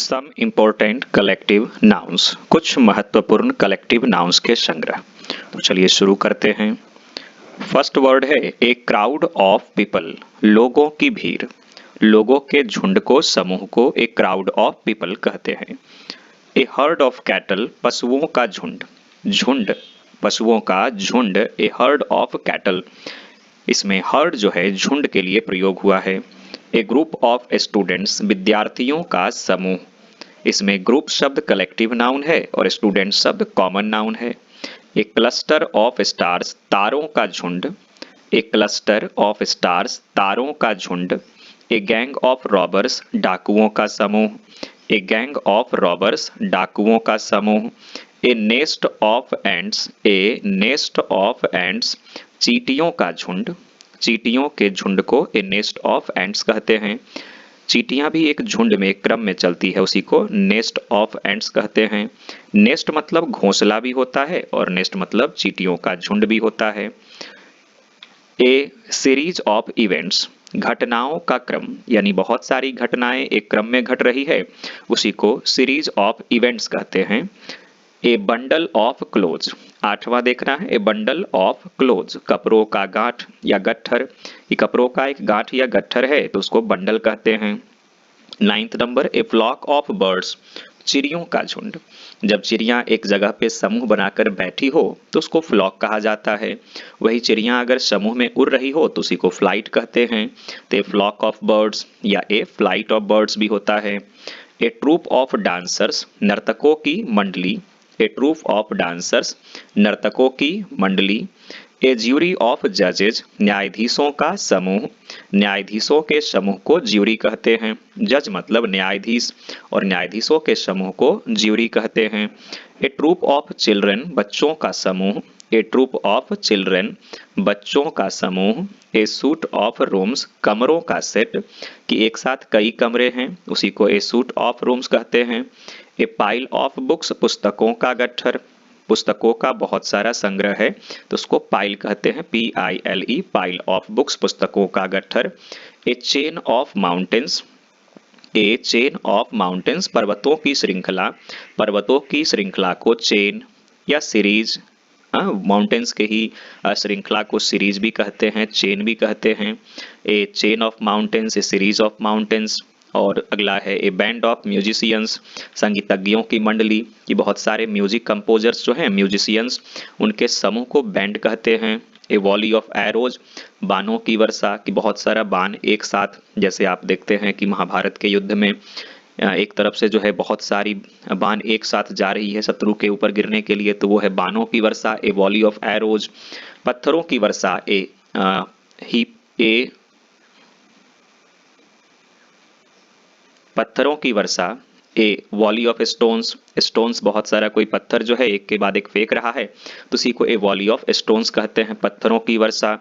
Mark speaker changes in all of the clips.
Speaker 1: Some important collective nouns, कुछ महत्वपूर्ण collective nouns के संग्रह। तो चलिए शुरू करते हैं। फर्स्ट वर्ड है ए क्राउड ऑफ पीपल, लोगों की भीड़। लोगों के झुंड को, समूह को ए क्राउड ऑफ पीपल कहते हैं। ए हर्ड ऑफ कैटल, पशुओं का झुंड। झुंड, पशुओं का झुंड, ए हर्ड ऑफ कैटल। इसमें हर्ड जो है झुंड के लिए प्रयोग हुआ है। ए ग्रुप ऑफ स्टूडेंट्स, विद्यार्थियों का समूह। इसमें ग्रुप शब्द कलेक्टिव नाउन है और स्टूडेंट शब्द कॉमन नाउन है। ए क्लस्टर ऑफ स्टार्स, तारों का झुंड। ए क्लस्टर ऑफ स्टार्स, तारों का झुंड। ए गैंग ऑफ रॉबर्स, डाकुओं का समूह। ए गैंग ऑफ रॉबर्स, डाकुओं का समूह। ए nest of ends, A nest of ends, चींटियों का झुंड। चींटियों के झुंड को ए नेस्ट ऑफ एंड्स कहते हैं। चींटियां भी एक झुंड में, एक क्रम में चलती है, उसी को नेस्ट ऑफ एंड्स कहते हैं। नेस्ट मतलब घोंसला भी होता है और नेस्ट मतलब चींटियों का झुंड भी होता है। ए सीरीज ऑफ इवेंट्स, घटनाओं का क्रम, यानी बहुत सारी घटनाएं एक क्रम में घट रही है, उसी को सीरीज ऑफ इवेंट्स कहते हैं। ए बंडल ऑफ क्लोज, आठवां देखना है, ए बंडल ऑफ क्लोज, कपड़ों का गांठ या गट्ठर। ये कपड़ों का एक गांठ या गट्ठर है तो उसको बंडल कहते हैं। 9th number, a flock of birds, चिड़ियों का झुंड। जब चिड़ियां एक जगह पे समूह बनाकर बैठी हो तो उसको फ्लॉक कहा जाता है। वही चिड़ियां अगर समूह में उड़ रही हो तो उसी को फ्लाइट कहते हैं। तो ए फ्लॉक ऑफ बर्ड्स या ए फ्लाइट ऑफ बर्ड्स भी होता है। ए ट्रूप ऑफ डांसर्स, नर्तकों की मंडली। ए ट्रूप ऑफ डांसर्स, नर्तकों की मंडली। ए ज्यूरी ऑफ जजेज, न्यायाधीशों का समूह। न्यायाधीशों के समूह को ज्यूरी कहते हैं। जज मतलब न्यायाधीश और न्यायाधीशों के समूह को ज्यूरी कहते हैं। ए ट्रूप ऑफ चिल्ड्रन, बच्चों का समूह। ए ट्रूप ऑफ चिल्ड्रन, बच्चों का समूह। ए सूट ऑफ रूम्स, कमरों का सेट, कि एक साथ कई कमरे हैं, उसी को ए सूट ऑफ रूम्स कहते हैं। ए पाइल ऑफ बुक्स, पुस्तकों का गट्ठर, पुस्तकों का बहुत सारा संग्रह है तो उसको पाइल कहते हैं, PILE, पाइल ऑफ बुक्स, पुस्तकों का गट्ठर। A chain of mountains, a chain of mountains, पर्वतों की श्रृंखला। पर्वतों की श्रृंखला को चेन या सीरीज, माउंटेन्स के ही श्रृंखला को सीरीज भी कहते हैं, चेन भी कहते हैं। A chain of mountains, a series of mountains. और अगला है ए बैंड ऑफ म्यूजिशियंस, संगीतज्ञों की मंडली, कि बहुत सारे म्यूजिक कंपोजर्स जो हैं, म्यूजिशियंस, उनके समूह को बैंड कहते हैं। ए वॉली ऑफ एरोज, बाणों की वर्षा, कि बहुत सारा बाण एक साथ, जैसे आप देखते हैं कि महाभारत के युद्ध में एक तरफ से जो है बहुत सारी बाण एक साथ जा रही है शत्रु के ऊपर गिरने के लिए, तो वो है बाणों की वर्षा, ए वॉली ऑफ एरोज। पत्थरों की वर्षा, पत्थरों की वर्षा, ए वॉली ऑफ स्टोन्स। स्टोन्स, बहुत सारा कोई पत्थर जो है एक के बाद एक फेंक रहा है तो उसी को ए वॉली ऑफ स्टोन्स कहते हैं, पत्थरों की वर्षा।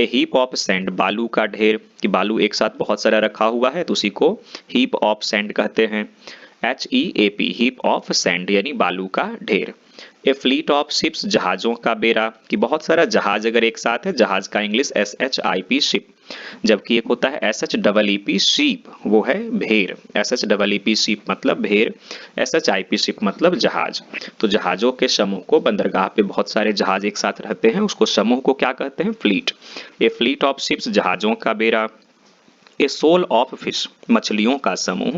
Speaker 1: ए हीप ऑफ सैंड, बालू का ढेर, कि बालू एक साथ बहुत सारा रखा हुआ है तो उसी को हीप ऑफ सैंड कहते हैं। HEAP, हीप ऑफ सैंड, यानी बालू का ढेर। ए फ्लीट ऑफ शिप्स, जहाजों का बेड़ा, कि बहुत सारा जहाज अगर एक साथ है, जहाज का इंग्लिश SHIP, शिप, जबकि एक होता है SHEEP, शीप, वो है भेड़। SHEEP, शीप मतलब भेड़, SHIP, शिप मतलब जहाज। तो जहाजों के समूह को, बंदरगाह पे बहुत सारे जहाज एक साथ रहते हैं, उसको समूह को क्या कहते हैं, fleet. A fleet of ships, जहाजों का बेड़ा। ए सोल ऑफ फिश, मछलियों का समूह।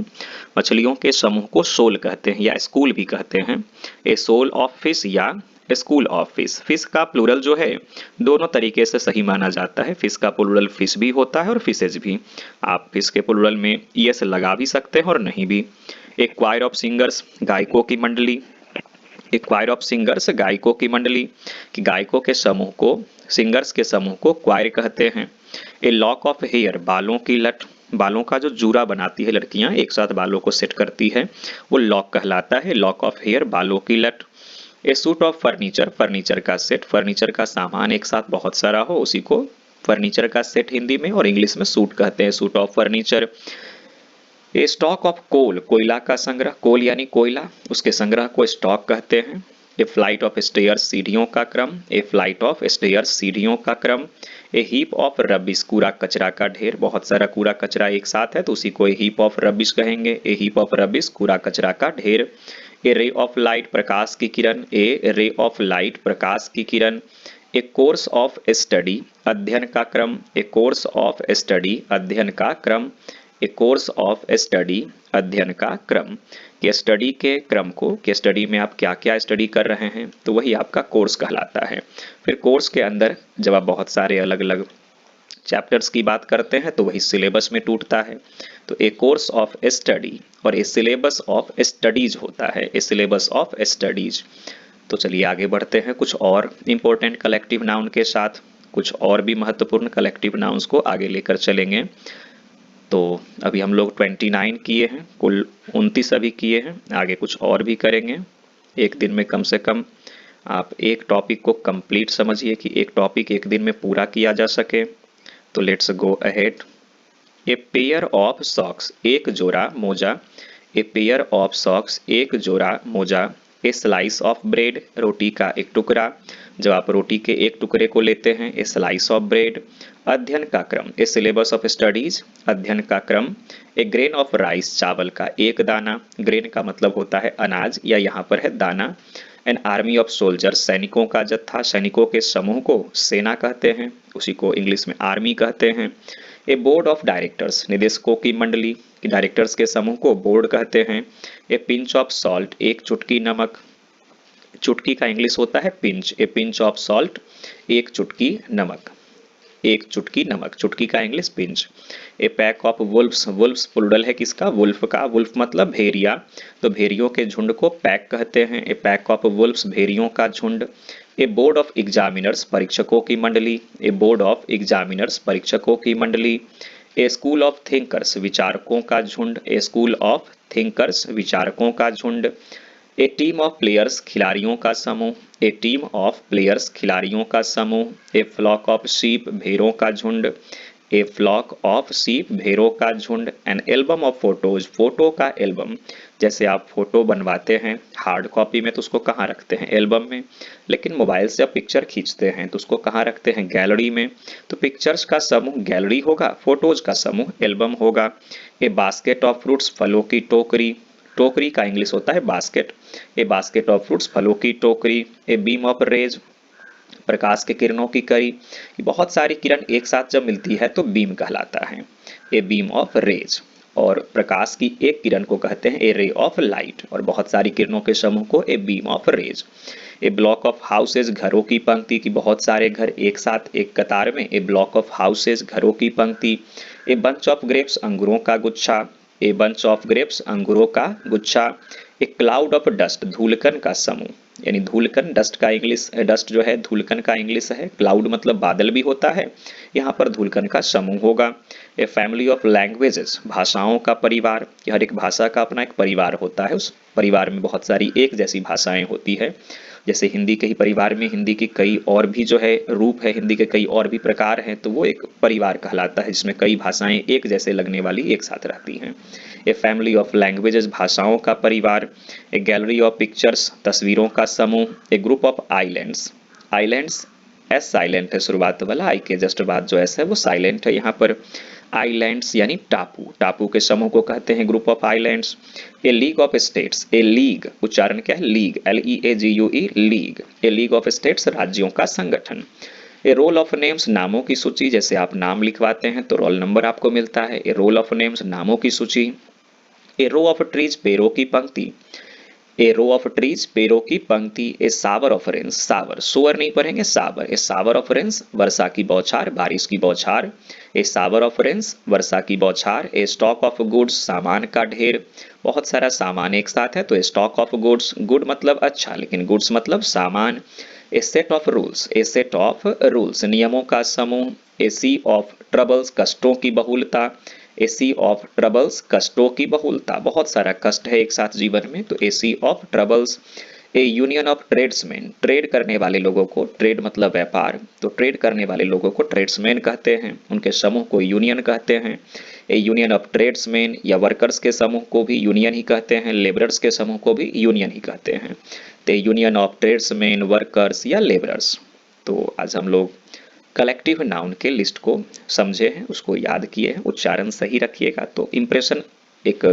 Speaker 1: मछलियों के समूह को सोल कहते हैं या स्कूल भी कहते हैं। ए सोल ऑफ फिश या स्कूल ऑफ फिश। फिश का प्लूरल जो है दोनों तरीके से सही माना जाता है। फिश का प्लूरल फिश भी होता है और फिशेज भी। आप फिश के प्लूरल में ES लगा भी सकते हैं और नहीं भी। ए क्वायर ऑफ सिंगर्स, गायकों की मंडली। ए क्वायर ऑफ सिंगर्स, गायकों की मंडली, कि गायकों के समूह को, सिंगर्स के समूह को क्वायर कहते हैं। ए लॉक ऑफ हेयर, बालों की लट, बालों का जो जूड़ा बनाती है लड़कियां, एक साथ बालों को सेट करती है, वो लॉक कहलाता है, लॉक ऑफ हेयर, बालों की लट। ए सूट ऑफ फर्नीचर, फर्नीचर का सेट, फर्नीचर का सामान एक साथ बहुत सारा हो, उसी को फर्नीचर का सेट हिंदी में और इंग्लिश में सूट कहते हैं, suit of furniture. A stock of coal, कोयला का संग्रह, कोल यानी कोयला, उसके संग्रह को स्टॉक कहते हैं। ए फ्लाइट ऑफ स्टेयर्स सीढ़ियों का क्रम, ए फ्लाइट ऑफ स्टेयर्स सीढ़ियों का क्रम, ए हीप ऑफ रबिश कूड़ा कचरा का ढेर, बहुत सारा कूड़ा कचरा एक साथ है तो उसी को ए हीप ऑफ रबिश कहेंगे, ए हीप ऑफ रबिश कूड़ा कचरा का ढेर, ए रे ऑफ लाइट प्रकाश की किरण, ए रे ऑफ लाइट प्रकाश की किरण, ए कोर्स ऑफ स्टडी अध्ययन का क्रम, ए कोर्स ऑफ स्टडी अध्ययन का क्रम, ए कोर्स ऑफ स्टडी अध्ययन का क्रम। कि स्टडी के क्रम को, कि स्टडी में आप क्या क्या स्टडी कर रहे हैं, तो वही आपका कोर्स कहलाता है। फिर कोर्स के अंदर जब आप बहुत सारे अलग अलग चैप्टर्स की बात करते हैं तो वही सिलेबस में टूटता है। तो ए कोर्स ऑफ स्टडी और ए सिलेबस ऑफ स्टडीज होता है, ए सिलेबस ऑफ स्टडीज। तो चलिए आगे बढ़ते हैं कुछ और इंपॉर्टेंट कलेक्टिव नाउन के साथ, कुछ और भी महत्वपूर्ण कलेक्टिव नाउन्स को आगे लेकर चलेंगे। तो अभी हम लोग 29 किए हैं, कुल 29 अभी किए हैं, आगे कुछ और भी करेंगे। एक दिन में कम से कम आप एक टॉपिक को कंप्लीट समझिए कि एक टॉपिक एक दिन में पूरा किया जा सके। तो let's go ahead. A pair of socks एक जोड़ा मोजा, ए पेयर ऑफ सॉक्स एक जोड़ा मोजा, ए स्लाइस ऑफ ब्रेड रोटी का एक टुकड़ा, जब आप रोटी के एक टुकड़े को लेते हैं ए स्लाइस ऑफ ब्रेड। अध्ययन का क्रम, ए सिलेबस ऑफ स्टडीज अध्ययन का क्रम। ए ग्रेन ऑफ राइस चावल का एक दाना, ग्रेन का मतलब होता है अनाज या यहाँ पर है दाना। एन आर्मी ऑफ सोल्जर्स सैनिकों का जत्था, सैनिकों के समूह को सेना कहते हैं, उसी को इंग्लिश में आर्मी कहते हैं। ए बोर्ड ऑफ डायरेक्टर्स निदेशकों की मंडली, डायरेक्टर्स के समूह को बोर्ड कहते हैं। ए पिंच ऑफ सॉल्ट एक चुटकी नमक, चुटकी का इंग्लिश होता है pinch, a pinch of salt एक चुटकी नमक, एक चुटकी नमक, चुटकी का English pinch. A pack of wolfs, wolfs plural है किसका, वुल्फ का, वुल्फ मतलब भेड़िया, तो भेड़ियों के झुंड को पैक कहते हैं, ए पैक ऑफ वुल्फ्स भेड़ियों का झुंड। ए बोर्ड ऑफ एग्जामिनर्स परीक्षकों की मंडली, ए बोर्ड ऑफ एग्जामिनर्स परीक्षकों की मंडली। ए स्कूल ऑफ थिंकर्स विचारकों का झुंड, ए स्कूल ऑफ थिंकर्स विचारकों का झुंड। ए टीम ऑफ प्लेयर्स खिलाड़ियों का समूह, ए टीम ऑफ प्लेयर्स खिलाड़ियों का समूह। ए फ्लॉक ऑफ शीप भेड़ों का झुंड, ए फ्लॉक ऑफ शीप भेड़ों का झुंड। An album of photos photo का एल्बम, जैसे आप फोटो बनवाते हैं हार्ड कॉपी में तो उसको कहाँ रखते हैं, एल्बम में, लेकिन मोबाइल से आप पिक्चर खींचते हैं तो उसको कहाँ रखते हैं, गैलरी में। तो पिक्चर्स का समूह गैलरी होगा, फोटोज का समूह एल्बम होगा। ए बास्केट ऑफ फ्रूट्स फलों की टोकरी, टोकरी का इंग्लिश होता है basket, A basket of fruits फलों की टोकरी। ए बीम ऑफ रेज प्रकाश के किरणों की कड़ी, बहुत सारी किरण एक साथ जब मिलती है तो बीम कहलाता है, ए बीम ऑफ रेज। और प्रकाश की एक किरण को कहते हैं ए रे ऑफ लाइट, और बहुत सारी किरणों के समूह को a beam of rays. A block of houses घरों की पंक्ति, की बहुत सारे घर एक साथ एक कतार में, ए ब्लॉक ऑफ हाउसेज घरों की पंक्ति। ए बंच ऑफ ग्रेप्स अंगूरों का गुच्छा, ए बंच ऑफ ग्रेप्स अंगूरों का गुच्छा। ए क्लाउड ऑफ डस्ट धूलकन का समूह, यानी धूलकन डस्ट का इंग्लिश, डस्ट जो है धूलकन का इंग्लिश है, क्लाउड मतलब बादल भी होता है, यहाँ पर धूलकन का समूह होगा। ए फैमिली ऑफ लैंग्वेजेस भाषाओं का परिवार, हर एक भाषा का अपना एक परिवार होता है, उस परिवार में बहुत सारी एक जैसी भाषाएं होती है। जैसे हिंदी के ही परिवार में हिंदी की कई और भी जो है रूप है, हिंदी के कई और भी प्रकार हैं, तो वो एक परिवार कहलाता है जिसमें कई भाषाएं एक जैसे लगने वाली एक साथ रहती हैं। ए फैमिली ऑफ लैंग्वेजेस भाषाओं का परिवार। ए गैलरी ऑफ पिक्चर्स तस्वीरों का समूह। A group of islands, islands S silent है शुरुआत वाला, आई के जस्ट बाद जो एस है वो साइलेंट है यहाँ पर। आइलैंड्स यानी टापू, टापू के समूह को कहते हैं group of islands. A league of states, A league उच्चारण क्या है league, LEAGUE league, A league of states राज्यों का संगठन। ए रोल ऑफ नेम्स नामों की सूची, जैसे आप नाम लिखवाते हैं तो रोल नंबर आपको मिलता है, ए रोल ऑफ नेम्स नामों की सूची। ए रो ऑफ ट्रीज पेड़ों की पंक्ति, ए रो ऑफ ट्रीज पेड़ों की पंक्ति। ए सावर ऑफ रेन्स, सावर सोअर नहीं पढ़ेंगे सावर, ए सावर ऑफ रेन्स वर्षा की बौछार बारिश की बौछार, ए सावर ऑफ रेन्स वर्षा की बौछार। ए स्टॉक ऑफ गुड्स सामान का ढेर, बहुत सारा सामान एक साथ है तो a stock of goods, good मतलब अच्छा लेकिन गुड्स मतलब सामान। A set of rules, a set of rules नियमों का समूह। ए सी ऑफ ट्रबल्स कष्टों की बहुलता, ए सी ऑफ ट्रबल्स कष्टों की बहुलता, बहुत सारा कष्ट है एक साथ जीवन में तो a sea of troubles. A union of tradesmen, trade करने वाले लोगों को, ट्रेड मतलब व्यापार, तो ट्रेड करने वाले लोगों को ट्रेड्समैन कहते हैं, उनके समूह को यूनियन कहते हैं। ए यूनियन ऑफ ट्रेड्समैन या वर्कर्स के समूह को भी यूनियन ही कहते हैं, लेबरर्स के समूह को भी यूनियन ही कहते हैं। तो यूनियन ऑफ ट्रेड्समैन, वर्कर्स या लेबरर्स। तो आज हम लोग कलेक्टिव नाउन के लिस्ट को समझे हैं, उसको याद किए हैं, उच्चारण सही रखिएगा तो इम्प्रेशन, एक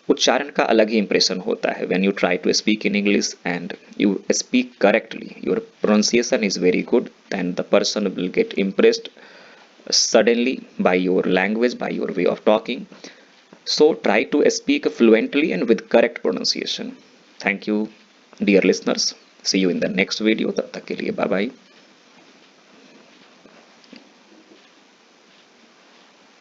Speaker 1: उच्चारण का अलग ही इंप्रेशन होता है। When you try to speak in English and you speak correctly, your pronunciation is very good, and the person will get impressed suddenly by your language, by your way of talking. So try to speak fluently and with correct pronunciation. Thank you, dear listeners. See you in the next video. तब तक के लिए bye bye.